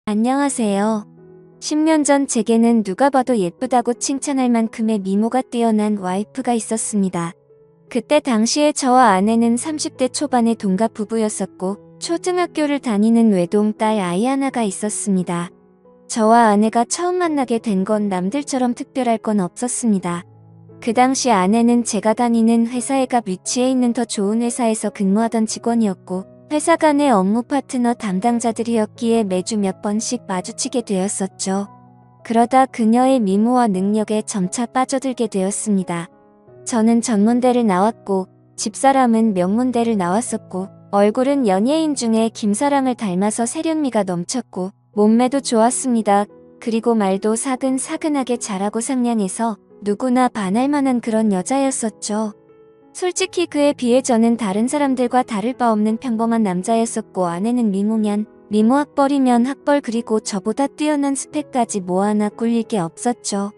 안녕하세요. 10년 전 제게는 누가 봐도 예쁘다고 칭찬할 만큼의 미모가 뛰어난 와이프가 있었습니다. 그때 당시에 저와 아내는 30대 초반의 동갑 부부였었고 초등학교를 다니는 외동딸 아이 하나가 있었습니다. 저와 아내가 처음 만나게 된 건 남들처럼 특별할 건 없었습니다. 그 당시 아내는 제가 다니는 회사에가 위치해 있는 더 좋은 회사에서 근무하던 직원이었고 회사 간의 업무 파트너 담당자들이었기에 매주 몇 번씩 마주치게 되었었죠. 그러다 그녀의 미모와 능력에 점차 빠져들게 되었습니다. 저는 전문대를 나왔고 집사람은 명문대를 나왔었고 얼굴은 연예인 중에 김사랑을 닮아서 세련미가 넘쳤고 몸매도 좋았습니다. 그리고 말도 사근사근하게 잘하고 상냥해서 누구나 반할 만한 그런 여자였었죠. 솔직히 그에 비해 저는 다른 사람들과 다를 바 없는 평범한 남자였었고 아내는 미모면 미모 학벌이면 학벌 그리고 저보다 뛰어난 스펙까지 뭐 하나 꿀릴 게 없었죠.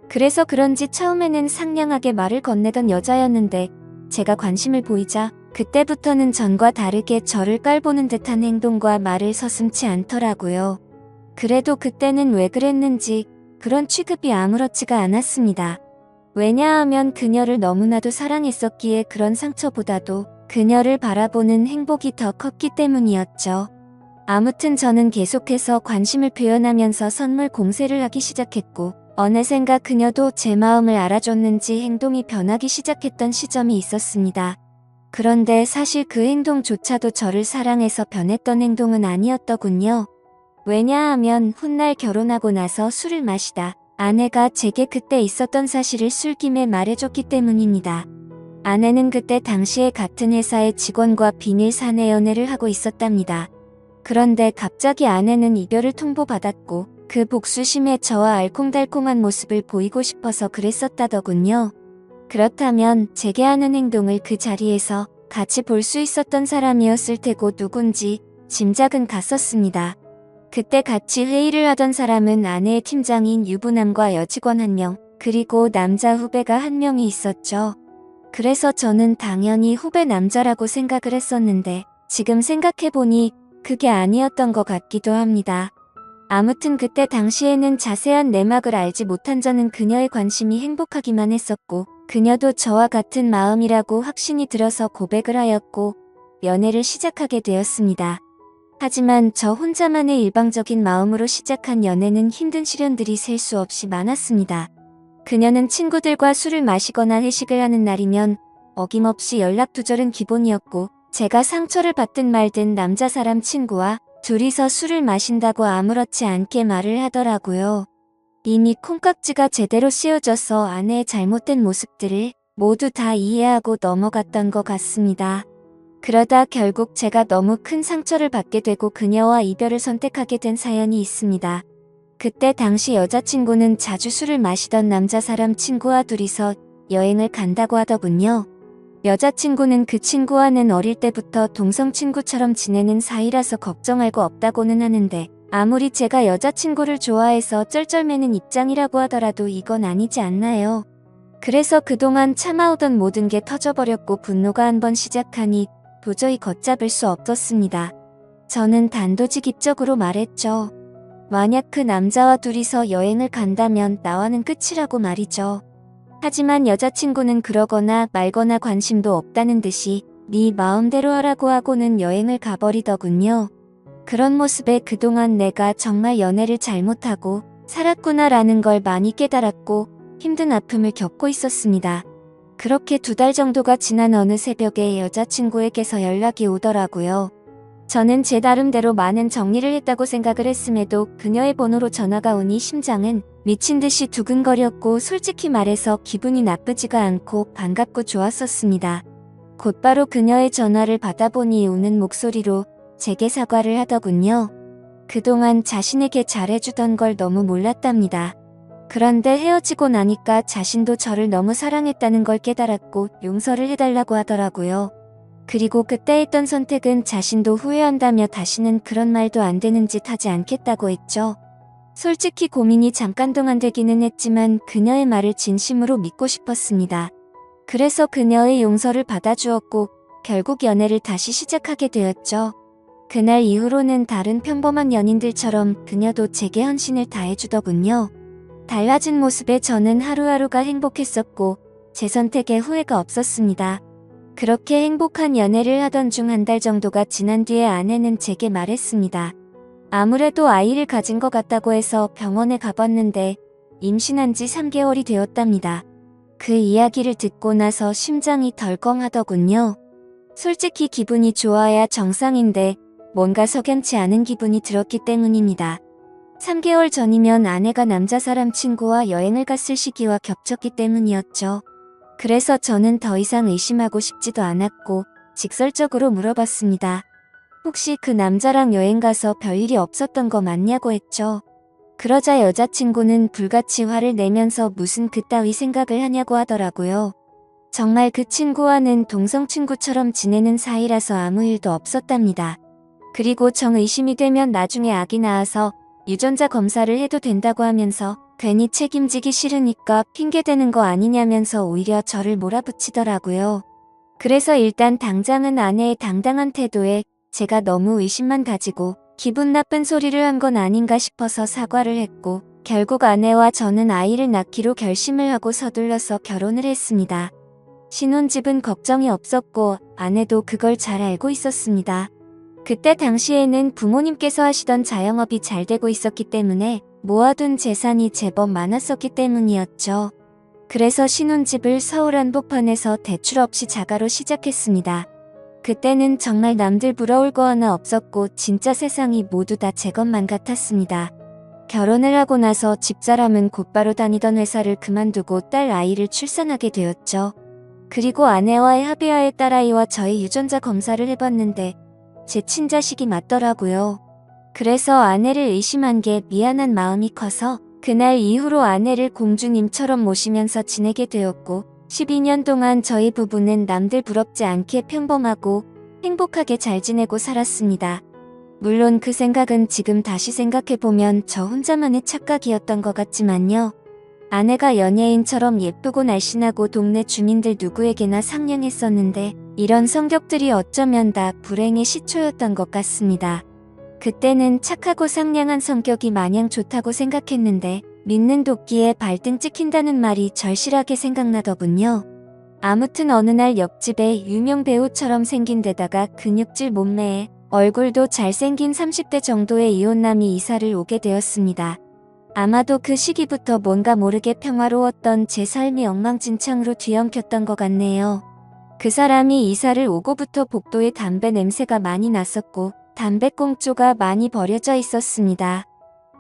그래서 그런지 처음에는 상냥하게 말을 건네던 여자였는데 제가 관심을 보이자 그때부터는 전과 다르게 저를 깔보는 듯한 행동과 말을 서슴지 않더라고요. 그래도 그때는 왜 그랬는지 그런 취급이 아무렇지가 않았습니다. 왜냐하면 그녀를 너무나도 사랑했었기에 그런 상처보다도 그녀를 바라보는 행복이 더 컸기 때문이었죠. 아무튼 저는 계속해서 관심을 표현하면서 선물 공세를 하기 시작했고 어느샌가 그녀도 제 마음을 알아줬는지 행동이 변하기 시작했던 시점이 있었습니다. 그런데 사실 그 행동조차도 저를 사랑해서 변했던 행동은 아니었더군요. 왜냐하면 훗날 결혼하고 나서 술을 마시다 아내가 제게 그때 있었던 사실을 술김에 말해줬기 때문입니다. 아내는 그때 당시에 같은 회사의 직원과 비밀 사내 연애를 하고 있었답니다. 그런데 갑자기 아내는 이별을 통보받았고 그 복수심에 저와 알콩달콩한 모습을 보이고 싶어서 그랬었다더군요. 그렇다면 제게 하는 행동을 그 자리에서 같이 볼 수 있었던 사람이었을 테고 누군지 짐작은 갔었습니다. 그때 같이 회의를 하던 사람은 아내의 팀장인 유부남과 여직원 1명, 그리고 남자 후배가 1명이 있었죠. 그래서 저는 당연히 후배 남자라고 생각을 했었는데 지금 생각해보니 그게 아니었던 것 같기도 합니다. 아무튼 그때 당시에는 자세한 내막을 알지 못한 저는 그녀의 관심이 행복하기만 했었고 그녀도 저와 같은 마음이라고 확신이 들어서 고백을 하였고 연애를 시작하게 되었습니다. 하지만 저 혼자만의 일방적인 마음으로 시작한 연애는 힘든 시련들이 셀 수 없이 많았습니다. 그녀는 친구들과 술을 마시거나 회식을 하는 날이면 어김없이 연락 두절은 기본이었고 제가 상처를 받든 말든 남자 사람 친구와 둘이서 술을 마신다고 아무렇지 않게 말을 하더라고요. 이미 콩깍지가 제대로 씌워져서 아내의 잘못된 모습들을 모두 다 이해하고 넘어갔던 것 같습니다. 그러다 결국 제가 너무 큰 상처를 받게 되고 그녀와 이별을 선택하게 된 사연이 있습니다. 그때 당시 여자친구는 자주 술을 마시던 남자 사람 친구와 둘이서 여행을 간다고 하더군요. 여자친구는 그 친구와는 어릴 때부터 동성 친구처럼 지내는 사이라서 걱정할 거 없다고는 하는데 아무리 제가 여자친구를 좋아해서 쩔쩔매는 입장이라고 하더라도 이건 아니지 않나요? 그래서 그동안 참아오던 모든 게 터져버렸고 분노가 한번 시작하니 도저히 걷잡을 수 없었습니다. 저는 단도직입적으로 말했죠. 만약 그 남자와 둘이서 여행을 간다면 나와는 끝이라고 말이죠. 하지만 여자친구는 그러거나 말거나 관심도 없다는 듯이 네 마음대로 하라고 하고는 여행을 가버리더군요. 그런 모습에 그동안 내가 정말 연애를 잘못하고 살았구나라는 걸 많이 깨달았고 힘든 아픔을 겪고 있었습니다. 그렇게 2달 정도가 지난 어느 새벽에 여자친구에게서 연락이 오더라고요. 저는 제 나름대로 많은 정리를 했다고 생각을 했음에도 그녀의 번호로 전화가 오니 심장은 미친 듯이 두근거렸고 솔직히 말해서 기분이 나쁘지가 않고 반갑고 좋았었습니다. 곧바로 그녀의 전화를 받아보니 우는 목소리로 제게 사과를 하더군요. 그동안 자신에게 잘해주던 걸 너무 몰랐답니다. 그런데 헤어지고 나니까 자신도 저를 너무 사랑했다는 걸 깨달았고 용서를 해달라고 하더라고요. 그리고 그때 했던 선택은 자신도 후회한다며 다시는 그런 말도 안 되는 짓 하지 않겠다고 했죠. 솔직히 고민이 잠깐 동안 되기는 했지만 그녀의 말을 진심으로 믿고 싶었습니다. 그래서 그녀의 용서를 받아주었고 결국 연애를 다시 시작하게 되었죠. 그날 이후로는 다른 평범한 연인들처럼 그녀도 제게 헌신을 다해주더군요. 달라진 모습에 저는 하루하루가 행복했었고 제 선택에 후회가 없었습니다. 그렇게 행복한 연애를 하던 중 한 달 정도가 지난 뒤에 아내는 제게 말했습니다. 아무래도 아이를 가진 것 같다고 해서 병원에 가봤는데 임신한 지 3개월이 되었답니다. 그 이야기를 듣고 나서 심장이 덜컹하더군요. 솔직히 기분이 좋아야 정상인데 뭔가 석연치 않은 기분이 들었기 때문입니다. 3개월 전이면 아내가 남자 사람 친구와 여행을 갔을 시기와 겹쳤기 때문이었죠. 그래서 저는 더 이상 의심하고 싶지도 않았고 직설적으로 물어봤습니다. 혹시 그 남자랑 여행 가서 별일이 없었던 거 맞냐고 했죠. 그러자 여자친구는 불같이 화를 내면서 무슨 그따위 생각을 하냐고 하더라고요. 정말 그 친구와는 동성 친구처럼 지내는 사이라서 아무 일도 없었답니다. 그리고 정의심이 되면 나중에 아기 낳아서 유전자 검사를 해도 된다고 하면서 괜히 책임지기 싫으니까 핑계대는 거 아니냐면서 오히려 저를 몰아붙이더라고요. 그래서 일단 당장은 아내의 당당한 태도에 제가 너무 의심만 가지고 기분 나쁜 소리를 한 건 아닌가 싶어서 사과를 했고 결국 아내와 저는 아이를 낳기로 결심을 하고 서둘러서 결혼을 했습니다. 신혼집은 걱정이 없었고 아내도 그걸 잘 알고 있었습니다. 그때 당시에는 부모님께서 하시던 자영업이 잘 되고 있었기 때문에 모아둔 재산이 제법 많았었기 때문이었죠. 그래서 신혼집을 서울 한복판에서 대출 없이 자가로 시작했습니다. 그때는 정말 남들 부러울 거 하나 없었고 진짜 세상이 모두 다 제 것만 같았습니다. 결혼을 하고 나서 집사람은 곧바로 다니던 회사를 그만두고 딸 아이를 출산하게 되었죠. 그리고 아내와의 합의하에 딸아이와 저의 유전자 검사를 해봤는데 제 친자식이 맞더라고요. 그래서 아내를 의심한 게 미안한 마음이 커서 그날 이후로 아내를 공주님처럼 모시면서 지내게 되었고 12년 동안 저희 부부는 남들 부럽지 않게 평범하고 행복하게 잘 지내고 살았습니다. 물론 그 생각은 지금 다시 생각해보면 저 혼자만의 착각이었던 것 같지만요. 아내가 연예인처럼 예쁘고 날씬하고 동네 주민들 누구에게나 상냥했었는데 이런 성격들이 어쩌면 다 불행의 시초였던 것 같습니다. 그때는 착하고 상냥한 성격이 마냥 좋다고 생각했는데 믿는 도끼에 발등 찍힌다는 말이 절실하게 생각나더군요. 아무튼 어느 날 옆집에 유명 배우처럼 생긴 데다가 근육질 몸매에 얼굴도 잘생긴 30대 정도의 이혼남이 이사를 오게 되었습니다. 아마도 그 시기부터 뭔가 모르게 평화로웠던 제 삶이 엉망진창으로 뒤엉켰던 것 같네요. 그 사람이 이사를 오고부터 복도에 담배 냄새가 많이 났었고 담배꽁초가 많이 버려져 있었습니다.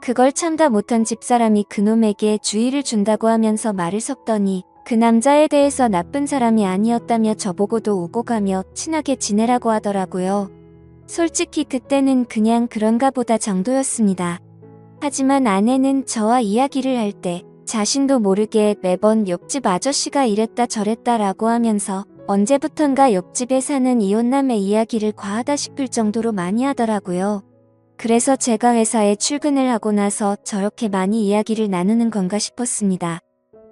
그걸 참다 못한 집사람이 그놈에게 주의를 준다고 하면서 말을 섞더니 그 남자에 대해서 나쁜 사람이 아니었다며 저보고도 오고 가며 친하게 지내라고 하더라고요. 솔직히 그때는 그냥 그런가 보다 정도였습니다. 하지만 아내는 저와 이야기를 할 때 자신도 모르게 매번 옆집 아저씨가 이랬다 저랬다라고 하면서 언제부턴가 옆집에 사는 이혼남의 이야기를 과하다 싶을 정도로 많이 하더라고요. 그래서 제가 회사에 출근을 하고 나서 저렇게 많이 이야기를 나누는 건가 싶었습니다.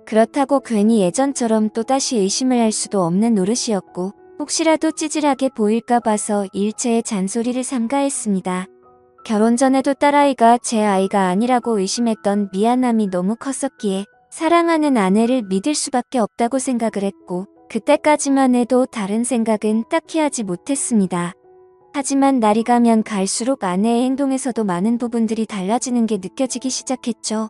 그렇다고 괜히 예전처럼 또다시 의심을 할 수도 없는 노릇이었고 혹시라도 찌질하게 보일까 봐서 일체의 잔소리를 삼가했습니다. 결혼 전에도 딸아이가 제 아이가 아니라고 의심했던 미안함이 너무 컸었기에 사랑하는 아내를 믿을 수밖에 없다고 생각을 했고 그때까지만 해도 다른 생각은 딱히 하지 못했습니다. 하지만 날이 가면 갈수록 아내의 행동에서도 많은 부분들이 달라지는 게 느껴지기 시작했죠.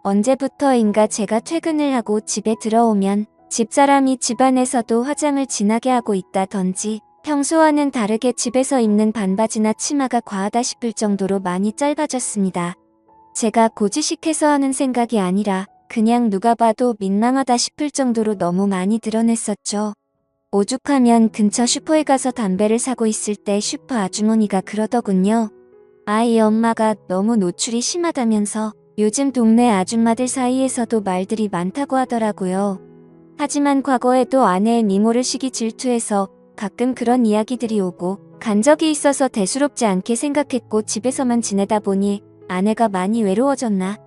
언제부터인가 제가 퇴근을 하고 집에 들어오면 집사람이 집안에서도 화장을 진하게 하고 있다던지 평소와는 다르게 집에서 입는 반바지나 치마가 과하다 싶을 정도로 많이 짧아졌습니다. 제가 고지식해서 하는 생각이 아니라 그냥 누가 봐도 민망하다 싶을 정도로 너무 많이 드러냈었죠. 오죽하면 근처 슈퍼에 가서 담배를 사고 있을 때 슈퍼 아주머니가 그러더군요. 아이 엄마가 너무 노출이 심하다면서 요즘 동네 아줌마들 사이에서도 말들이 많다고 하더라고요. 하지만 과거에도 아내의 미모를 시기 질투해서 가끔 그런 이야기들이 오고 간 적이 있어서 대수롭지 않게 생각했고 집에서만 지내다 보니 아내가 많이 외로워졌나?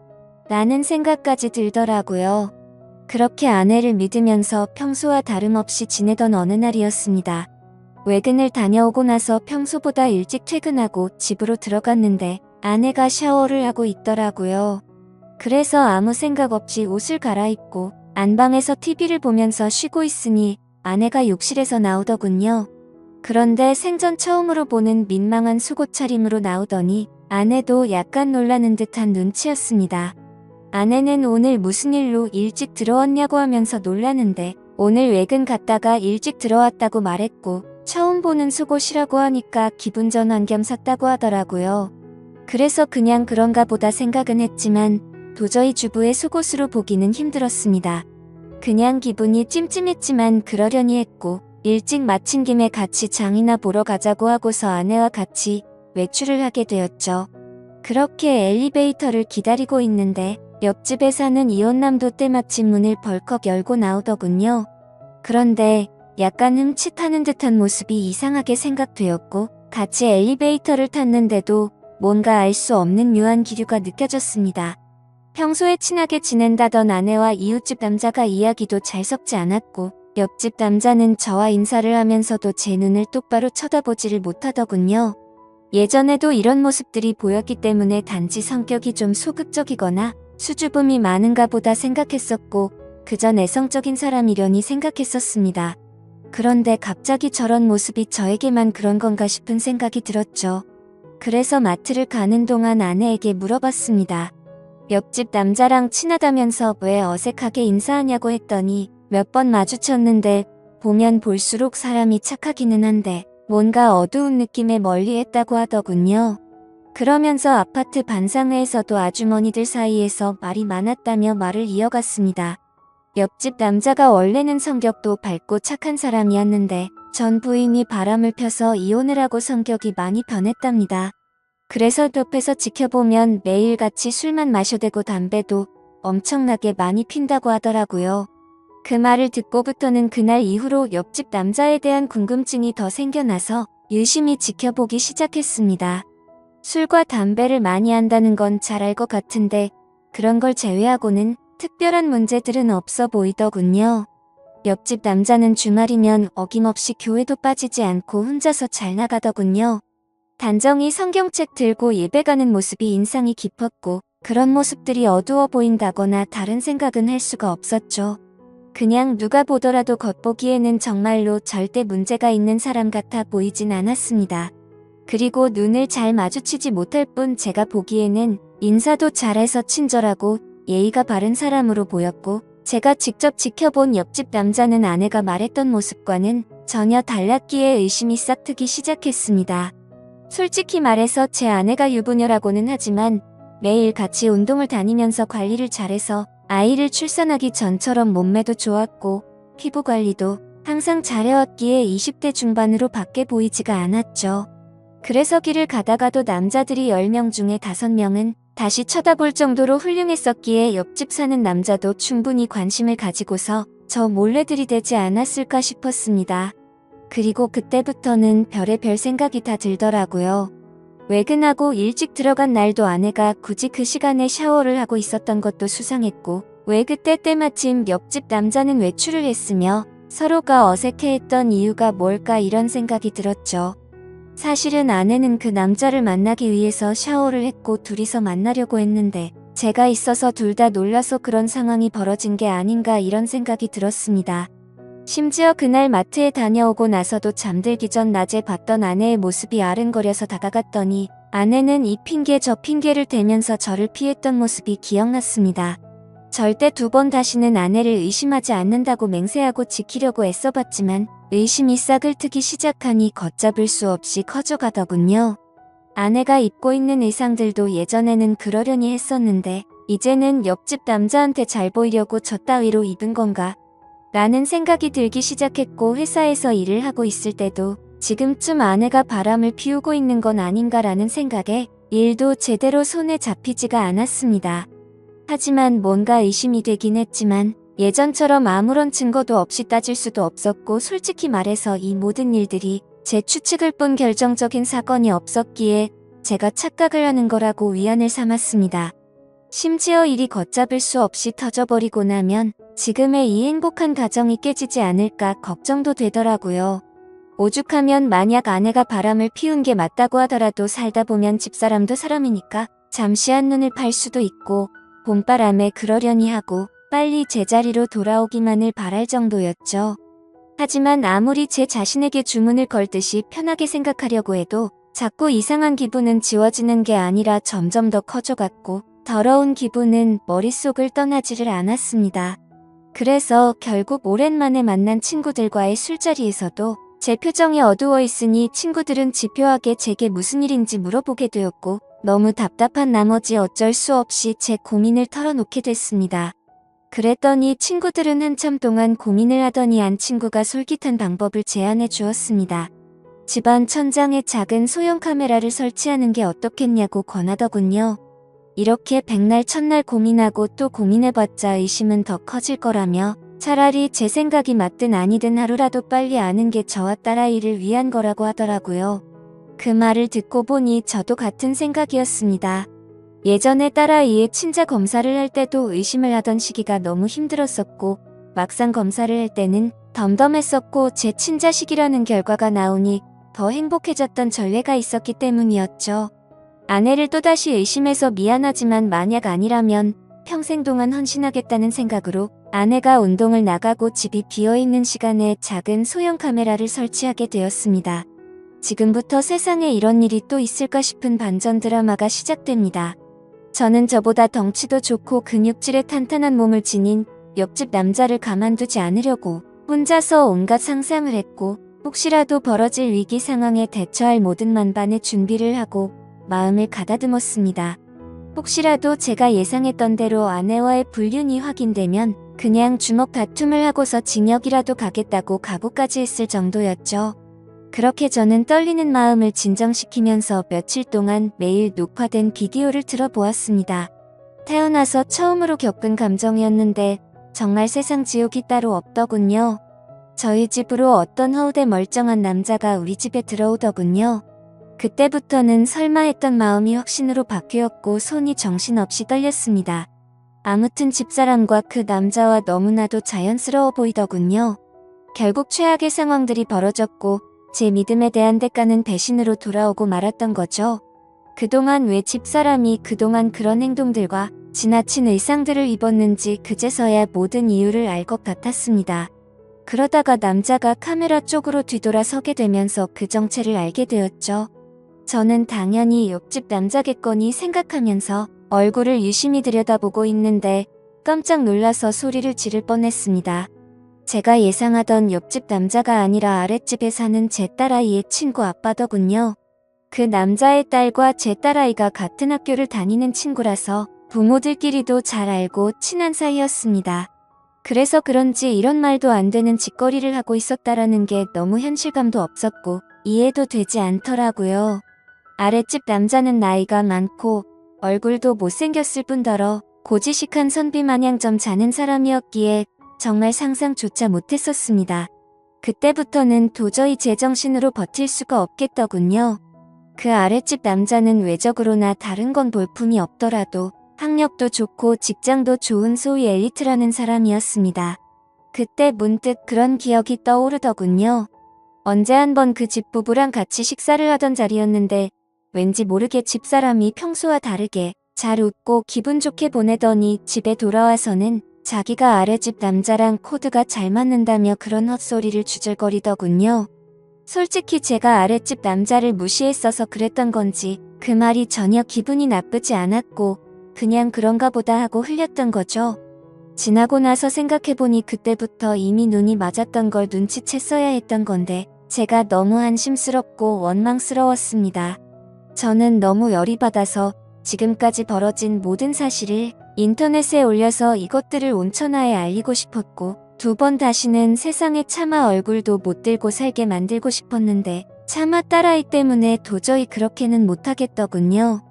라는 생각까지 들더라고요. 그렇게 아내를 믿으면서 평소와 다름없이 지내던 어느 날이었습니다. 외근을 다녀오고 나서 평소보다 일찍 퇴근하고 집으로 들어갔는데 아내가 샤워를 하고 있더라고요. 그래서 아무 생각 없이 옷을 갈아입고 안방에서 TV를 보면서 쉬고 있으니 아내가 욕실에서 나오더군요. 그런데 생전 처음으로 보는 민망한 속옷 차림으로 나오더니 아내도 약간 놀라는 듯한 눈치였습니다. 아내는 오늘 무슨 일로 일찍 들어왔냐고 하면서 놀라는데 오늘 외근 갔다가 일찍 들어왔다고 말했고 처음 보는 속옷이라고 하니까 기분 전환 겸 샀다고 하더라고요. 그래서 그냥 그런가 보다 생각은 했지만 도저히 주부의 속옷으로 보기는 힘들었습니다. 그냥 기분이 찜찜했지만 그러려니 했고 일찍 마친 김에 같이 장이나 보러 가자고 하고서 아내와 같이 외출을 하게 되었죠. 그렇게 엘리베이터를 기다리고 있는데 옆집에 사는 이혼남도 때마침 문을 벌컥 열고 나오더군요. 그런데 약간 흠칫하는 듯한 모습이 이상하게 생각되었고 같이 엘리베이터를 탔는데도 뭔가 알 수 없는 묘한 기류가 느껴졌습니다. 평소에 친하게 지낸다던 아내와 이웃집 남자가 이야기도 잘 섞지 않았고 옆집 남자는 저와 인사를 하면서도 제 눈을 똑바로 쳐다보지를 못하더군요. 예전에도 이런 모습들이 보였기 때문에 단지 성격이 좀 소극적이거나 수줍음이 많은가 보다 생각했었고 그저 내성적인 사람이려니 생각했었습니다. 그런데 갑자기 저런 모습이 저에게만 그런 건가 싶은 생각이 들었죠. 그래서 마트를 가는 동안 아내에게 물어봤습니다. 옆집 남자랑 친하다면서 왜 어색하게 인사하냐고 했더니 몇 번 마주쳤는데 보면 볼수록 사람이 착하기는 한데 뭔가 어두운 느낌에 멀리했다고 하더군요. 그러면서 아파트 반상회에서도 아주머니들 사이에서 말이 많았다며 말을 이어갔습니다. 옆집 남자가 원래는 성격도 밝고 착한 사람이었는데 전 부인이 바람을 펴서 이혼을 하고 성격이 많이 변했답니다. 그래서 옆에서 지켜보면 매일같이 술만 마셔대고 담배도 엄청나게 많이 핀다고 하더라고요. 그 말을 듣고부터는 그날 이후로 옆집 남자에 대한 궁금증이 더 생겨나서 유심히 지켜보기 시작했습니다. 술과 담배를 많이 한다는 건 잘 알 것 같은데 그런 걸 제외하고는 특별한 문제들은 없어 보이더군요. 옆집 남자는 주말이면 어김없이 교회도 빠지지 않고 혼자서 잘 나가더군요. 단정히 성경책 들고 예배 가는 모습이 인상이 깊었고 그런 모습들이 어두워 보인다거나 다른 생각은 할 수가 없었죠. 그냥 누가 보더라도 겉보기에는 정말로 절대 문제가 있는 사람 같아 보이진 않았습니다. 그리고 눈을 잘 마주치지 못할 뿐 제가 보기에는 인사도 잘해서 친절하고 예의가 바른 사람으로 보였고 제가 직접 지켜본 옆집 남자는 아내가 말했던 모습과는 전혀 달랐기에 의심이 싹트기 시작했습니다. 솔직히 말해서 제 아내가 유부녀라고는 하지만 매일 같이 운동을 다니면서 관리를 잘해서 아이를 출산하기 전처럼 몸매도 좋았고 피부 관리도 항상 잘해왔기에 20대 중반으로 밖에 보이지가 않았죠. 그래서 길을 가다가도 남자들이 10명 중에 5명은 다시 쳐다볼 정도로 훌륭했었기에 옆집 사는 남자도 충분히 관심을 가지고서 저 몰래 들이대지 않았을까 싶었습니다. 그리고 그때부터는 별의별 생각이 다 들더라고요. 외근하고 일찍 들어간 날도 아내가 굳이 그 시간에 샤워를 하고 있었던 것도 수상했고 왜 그때 때마침 옆집 남자는 외출을 했으며 서로가 어색해했던 이유가 뭘까 이런 생각이 들었죠. 사실은 아내는 그 남자를 만나기 위해서 샤워를 했고 둘이서 만나려고 했는데 제가 있어서 둘 다 놀라서 그런 상황이 벌어진 게 아닌가 이런 생각이 들었습니다. 심지어 그날 마트에 다녀오고 나서도 잠들기 전 낮에 봤던 아내의 모습이 아른거려서 다가갔더니 아내는 이 핑계 저 핑계를 대면서 저를 피했던 모습이 기억났습니다. 절대 2번 다시는 아내를 의심하지 않는다고 맹세하고 지키려고 애써봤지만 의심이 싹을 트기 시작하니 걷잡을 수 없이 커져가더군요. 아내가 입고 있는 의상들도 예전에는 그러려니 했었는데 이제는 옆집 남자한테 잘 보이려고 저 따위로 입은 건가? 라는 생각이 들기 시작했고 회사에서 일을 하고 있을 때도 지금쯤 아내가 바람을 피우고 있는 건 아닌가라는 생각에 일도 제대로 손에 잡히지가 않았습니다. 하지만 뭔가 의심이 되긴 했지만 예전처럼 아무런 증거도 없이 따질 수도 없었고 솔직히 말해서 이 모든 일들이 제 추측일 뿐 결정적인 사건이 없었기에 제가 착각을 하는 거라고 위안을 삼았습니다. 심지어 일이 걷잡을 수 없이 터져버리고 나면 지금의 이 행복한 가정이 깨지지 않을까 걱정도 되더라고요. 오죽하면 만약 아내가 바람을 피운 게 맞다고 하더라도 살다 보면 집사람도 사람이니까 잠시 한눈을 팔 수도 있고 봄바람에 그러려니 하고 빨리 제자리로 돌아오기만을 바랄 정도였죠. 하지만 아무리 제 자신에게 주문을 걸듯이 편하게 생각하려고 해도 자꾸 이상한 기분은 지워지는 게 아니라 점점 더 커져갔고 더러운 기분은 머릿속을 떠나지를 않았습니다. 그래서 결국 오랜만에 만난 친구들과의 술자리에서도 제 표정이 어두워 있으니 친구들은 지표하게 제게 무슨 일인지 물어보게 되었고 너무 답답한 나머지 어쩔 수 없이 제 고민을 털어놓게 됐습니다. 그랬더니 친구들은 한참 동안 고민을 하더니 한 친구가 솔깃한 방법을 제안해 주었습니다. 집안 천장에 작은 소형 카메라를 설치하는 게 어떻겠냐고 권하더군요. 이렇게 백날 첫날 고민하고 또 고민해봤자 의심은 더 커질 거라며 차라리 제 생각이 맞든 아니든 하루라도 빨리 아는 게 저와 딸아이를 위한 거라고 하더라고요. 그 말을 듣고 보니 저도 같은 생각이었습니다. 예전에 딸아이의 친자 검사를 할 때도 의심을 하던 시기가 너무 힘들었었고 막상 검사를 할 때는 덤덤했었고 제 친자식이라는 결과가 나오니 더 행복해졌던 전례가 있었기 때문이었죠. 아내를 또다시 의심해서 미안하지만 만약 아니라면 평생 동안 헌신하겠다는 생각으로 아내가 운동을 나가고 집이 비어있는 시간에 작은 소형 카메라를 설치하게 되었습니다. 지금부터 세상에 이런 일이 또 있을까 싶은 반전 드라마가 시작됩니다. 저는 저보다 덩치도 좋고 근육질의 탄탄한 몸을 지닌 옆집 남자를 가만두지 않으려고 혼자서 온갖 상상을 했고 혹시라도 벌어질 위기 상황에 대처할 모든 만반의 준비를 하고 마음을 가다듬었습니다. 혹시라도 제가 예상했던 대로 아내와의 불륜이 확인되면 그냥 주먹 다툼을 하고서 징역이라도 가겠다고 각오까지 했을 정도였죠. 그렇게 저는 떨리는 마음을 진정시키면서 며칠 동안 매일 녹화된 비디오를 들어보았습니다. 태어나서 처음으로 겪은 감정이었는데 정말 세상 지옥이 따로 없더군요. 저희 집으로 어떤 허우대 멀쩡한 남자가 우리 집에 들어오더군요. 그때부터는 설마 했던 마음이 확신으로 바뀌었고 손이 정신없이 떨렸습니다. 아무튼 집사람과 그 남자와 너무나도 자연스러워 보이더군요. 결국 최악의 상황들이 벌어졌고 제 믿음에 대한 대가는 배신으로 돌아오고 말았던 거죠. 그동안 왜 집사람이 그동안 그런 행동들과 지나친 의상들을 입었는지 그제서야 모든 이유를 알 것 같았습니다. 그러다가 남자가 카메라 쪽으로 뒤돌아 서게 되면서 그 정체를 알게 되었죠. 저는 당연히 옆집 남자겠거니 생각하면서 얼굴을 유심히 들여다보고 있는데 깜짝 놀라서 소리를 지를 뻔했습니다. 제가 예상하던 옆집 남자가 아니라 아랫집에 사는 제 딸아이의 친구 아빠더군요. 그 남자의 딸과 제 딸아이가 같은 학교를 다니는 친구라서 부모들끼리도 잘 알고 친한 사이였습니다. 그래서 그런지 이런 말도 안 되는 짓거리를 하고 있었다라는 게 너무 현실감도 없었고 이해도 되지 않더라고요. 아랫집 남자는 나이가 많고 얼굴도 못생겼을 뿐더러 고지식한 선비마냥 점 자는 사람이었기에 정말 상상조차 못했었습니다. 그때부터는 도저히 제정신으로 버틸 수가 없겠더군요. 그 아랫집 남자는 외적으로나 다른 건 볼품이 없더라도 학력도 좋고 직장도 좋은 소위 엘리트라는 사람이었습니다. 그때 문득 그런 기억이 떠오르더군요. 언제 한번 그 집 부부랑 같이 식사를 하던 자리였는데 왠지 모르게 집사람이 평소와 다르게 잘 웃고 기분 좋게 보내더니 집에 돌아와서는 자기가 아랫집 남자랑 코드가 잘 맞는다며 그런 헛소리를 주절거리더군요. 솔직히 제가 아랫집 남자를 무시했어서 그랬던 건지 그 말이 전혀 기분이 나쁘지 않았고 그냥 그런가 보다 하고 흘렸던 거죠. 지나고 나서 생각해보니 그때부터 이미 눈이 맞았던 걸 눈치챘어야 했던 건데 제가 너무 한심스럽고 원망스러웠습니다. 저는 너무 열이 받아서 지금까지 벌어진 모든 사실을 인터넷에 올려서 이것들을 온천하에 알리고 싶었고 두 번 다시는 세상에 차마 얼굴도 못 들고 살게 만들고 싶었는데 차마 딸아이 때문에 도저히 그렇게는 못하겠더군요.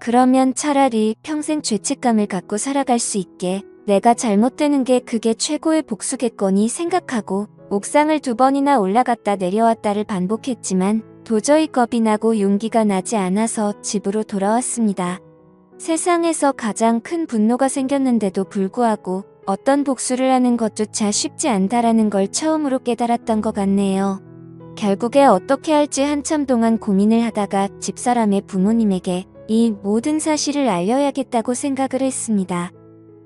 그러면 차라리 평생 죄책감을 갖고 살아갈 수 있게 내가 잘못되는 게 그게 최고의 복수겠거니 생각하고 옥상을 2번이나 올라갔다 내려왔다를 반복했지만 도저히 겁이 나고 용기가 나지 않아서 집으로 돌아왔습니다. 세상에서 가장 큰 분노가 생겼는데도 불구하고 어떤 복수를 하는 것조차 쉽지 않다라는 걸 처음으로 깨달았던 것 같네요. 결국에 어떻게 할지 한참 동안 고민을 하다가 집사람의 부모님에게 이 모든 사실을 알려야겠다고 생각을 했습니다.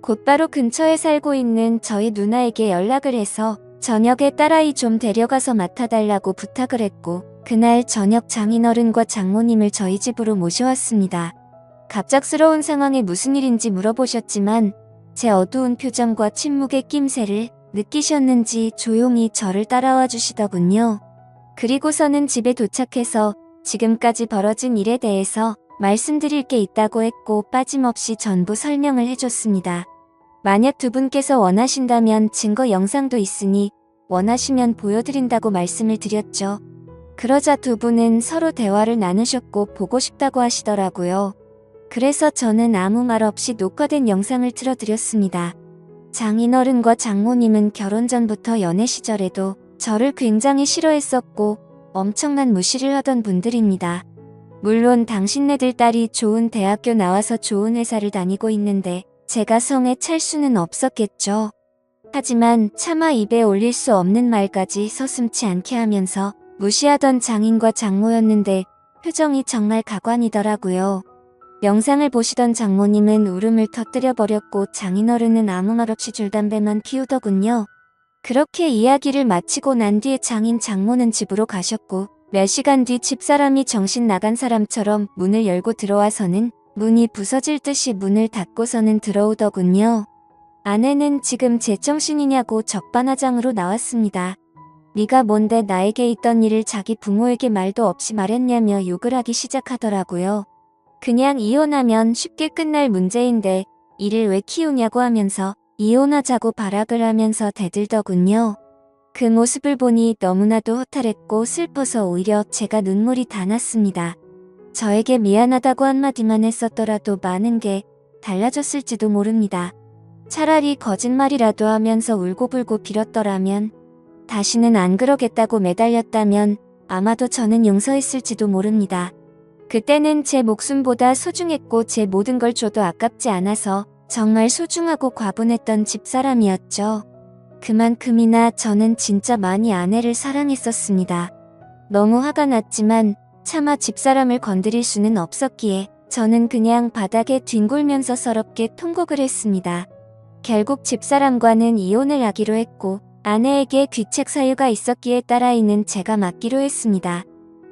곧바로 근처에 살고 있는 저희 누나에게 연락을 해서 저녁에 딸아이 좀 데려가서 맡아달라고 부탁을 했고 그날 저녁 장인어른과 장모님을 저희 집으로 모셔왔습니다. 갑작스러운 상황에 무슨 일인지 물어보셨지만 제 어두운 표정과 침묵의 낌새를 느끼셨는지 조용히 저를 따라와 주시더군요. 그리고서는 집에 도착해서 지금까지 벌어진 일에 대해서 말씀드릴 게 있다고 했고 빠짐없이 전부 설명을 해줬습니다. 만약 두 분께서 원하신다면 증거 영상도 있으니 원하시면 보여드린다고 말씀을 드렸죠. 그러자 두 분은 서로 대화를 나누셨고 보고 싶다고 하시더라고요. 그래서 저는 아무 말 없이 녹화된 영상을 틀어드렸습니다. 장인어른과 장모님은 결혼 전부터 연애 시절에도 저를 굉장히 싫어했었고 엄청난 무시를 하던 분들입니다. 물론 당신네들 딸이 좋은 대학교 나와서 좋은 회사를 다니고 있는데 제가 성에 찰 수는 없었겠죠. 하지만 차마 입에 올릴 수 없는 말까지 서슴지 않게 하면서 무시하던 장인과 장모였는데 표정이 정말 가관이더라고요. 영상을 보시던 장모님은 울음을 터뜨려 버렸고 장인어른은 아무 말 없이 줄담배만 피우더군요. 그렇게 이야기를 마치고 난 뒤에 장인 장모는 집으로 가셨고 몇 시간 뒤 집사람이 정신 나간 사람처럼 문을 열고 들어와서는 문이 부서질 듯이 문을 닫고서는 들어오더군요. 아내는 지금 제정신이냐고 적반하장으로 나왔습니다. 네가 뭔데 나에게 있던 일을 자기 부모에게 말도 없이 말했냐며 욕을 하기 시작하더라고요. 그냥 이혼하면 쉽게 끝날 문제인데 이를 왜 키우냐고 하면서 이혼하자고 발악을 하면서 대들더군요. 그 모습을 보니 너무나도 허탈했고 슬퍼서 오히려 제가 눈물이 다 났습니다. 저에게 미안하다고 한마디만 했었더라도 많은 게 달라졌을지도 모릅니다. 차라리 거짓말이라도 하면서 울고불고 빌었더라면, 다시는 안 그러겠다고 매달렸다면 아마도 저는 용서했을지도 모릅니다. 그때는 제 목숨보다 소중했고 제 모든 걸 줘도 아깝지 않아서 정말 소중하고 과분했던 집사람이었죠. 그만큼이나 저는 진짜 많이 아내를 사랑했었습니다. 너무 화가 났지만 차마 집사람을 건드릴 수는 없었기에 저는 그냥 바닥에 뒹굴면서 서럽게 통곡을 했습니다. 결국 집사람과는 이혼을 하기로 했고 아내에게 귀책 사유가 있었기에 딸아이는 제가 맡기로 했습니다.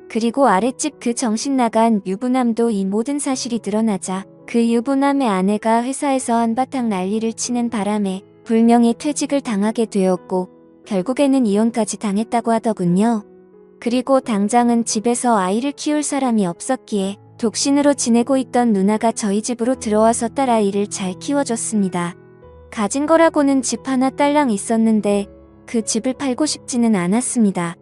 그리고 아랫집 그 정신나간 유부남도 이 모든 사실이 드러나자 그 유부남의 아내가 회사에서 한바탕 난리를 치는 바람에 불명예 퇴직을 당하게 되었고 결국에는 이혼까지 당했다고 하더군요. 그리고 당장은 집에서 아이를 키울 사람이 없었기에 독신으로 지내고 있던 누나가 저희 집으로 들어와서 딸아이를 잘 키워줬습니다. 가진 거라고는 집 하나 딸랑 있었는데 그 집을 팔고 싶지는 않았습니다.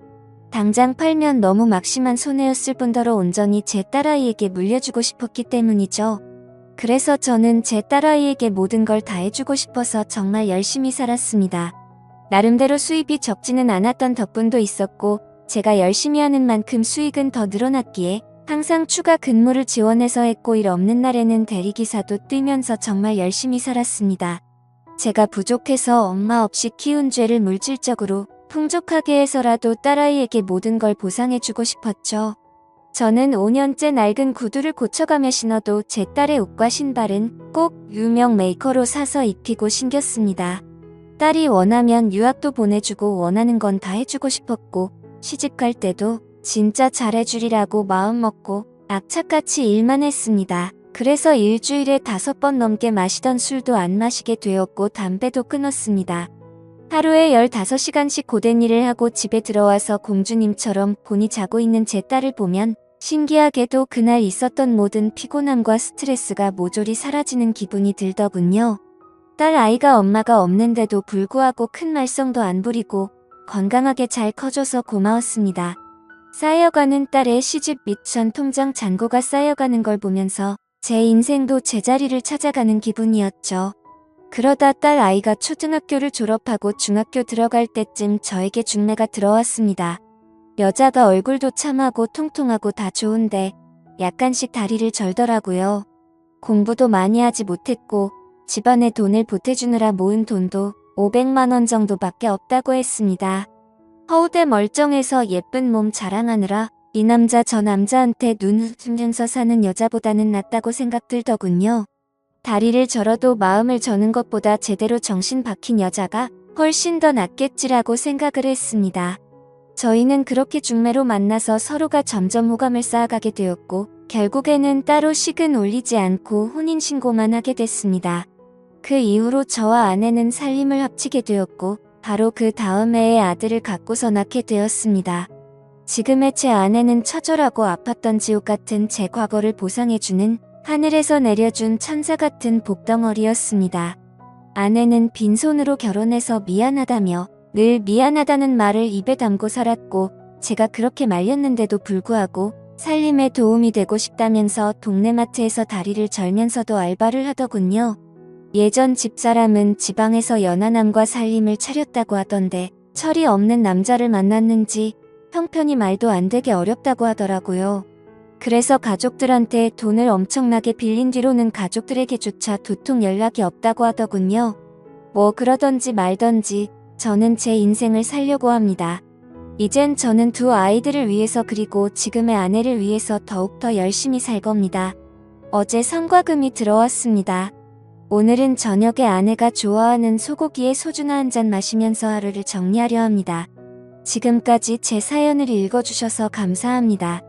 당장 팔면 너무 막심한 손해였을 뿐더러 온전히 제 딸아이에게 물려주고 싶었기 때문이죠. 그래서 저는 제 딸아이에게 모든 걸 다 해주고 싶어서 정말 열심히 살았습니다. 나름대로 수입이 적지는 않았던 덕분도 있었고 제가 열심히 하는 만큼 수익은 더 늘어났기에 항상 추가 근무를 지원해서 했고 일 없는 날에는 대리기사도 뛰면서 정말 열심히 살았습니다. 제가 부족해서 엄마 없이 키운 죄를 물질적으로 풍족하게 해서라도 딸아이에게 모든 걸 보상해주고 싶었죠. 저는 5년째 낡은 구두를 고쳐가며 신어도 제 딸의 옷과 신발은 꼭 유명 메이커로 사서 입히고 신겼습니다. 딸이 원하면 유학도 보내주고 원하는 건 다 해주고 싶었고 시집갈 때도 진짜 잘해주리라고 마음먹고 악착같이 일만 했습니다. 그래서 일주일에 5번 넘게 마시던 술도 안 마시게 되었고 담배도 끊었습니다. 하루에 15시간씩 고된 일을 하고 집에 들어와서 공주님처럼 곤히 자고 있는 제 딸을 보면 신기하게도 그날 있었던 모든 피곤함과 스트레스가 모조리 사라지는 기분이 들더군요. 딸 아이가 엄마가 없는데도 불구하고 큰 말썽도 안 부리고 건강하게 잘 커줘서 고마웠습니다. 쌓여가는 딸의 시집 미천 통장 잔고가 쌓여가는 걸 보면서 제 인생도 제자리를 찾아가는 기분이었죠. 그러다 딸 아이가 초등학교를 졸업하고 중학교 들어갈 때쯤 저에게 중매가 들어왔습니다. 여자가 얼굴도 참하고 통통하고 다 좋은데 약간씩 다리를 절더라고요. 공부도 많이 하지 못했고 집안에 돈을 보태주느라 모은 돈도 500만 원 정도밖에 없다고 했습니다. 허우대 멀쩡해서 예쁜 몸 자랑하느라 이 남자 저 남자한테 눈 흠면서 사는 여자보다는 낫다고 생각들더군요. 다리를 절어도 마음을 저는 것보다 제대로 정신 박힌 여자가 훨씬 더 낫겠지라고 생각을 했습니다. 저희는 그렇게 중매로 만나서 서로가 점점 호감을 쌓아가게 되었고 결국에는 따로 식은 올리지 않고 혼인신고만 하게 됐습니다. 그 이후로 저와 아내는 살림을 합치게 되었고 바로 그 다음 해에 아들을 갖고서 낳게 되었습니다. 지금의 제 아내는 처절하고 아팠던 지옥 같은 제 과거를 보상해주는 하늘에서 내려준 천사 같은 복덩어리였습니다. 아내는 빈손으로 결혼해서 미안하다며 늘 미안하다는 말을 입에 담고 살았고 제가 그렇게 말렸는데도 불구하고 살림에 도움이 되고 싶다면서 동네 마트에서 다리를 절면서도 알바를 하더군요. 예전 집사람은 지방에서 연하남과 살림을 차렸다고 하던데 철이 없는 남자를 만났는지 형편이 말도 안 되게 어렵다고 하더라고요. 그래서 가족들한테 돈을 엄청나게 빌린 뒤로는 가족들에게조차 도통 연락이 없다고 하더군요. 뭐 그러던지 말던지 저는 제 인생을 살려고 합니다. 이젠 저는 두 아이들을 위해서 그리고 지금의 아내를 위해서 더욱더 열심히 살 겁니다. 어제 성과금이 들어왔습니다. 오늘은 저녁에 아내가 좋아하는 소고기에 소주나 한 잔 마시면서 하루를 정리하려 합니다. 지금까지 제 사연을 읽어주셔서 감사합니다.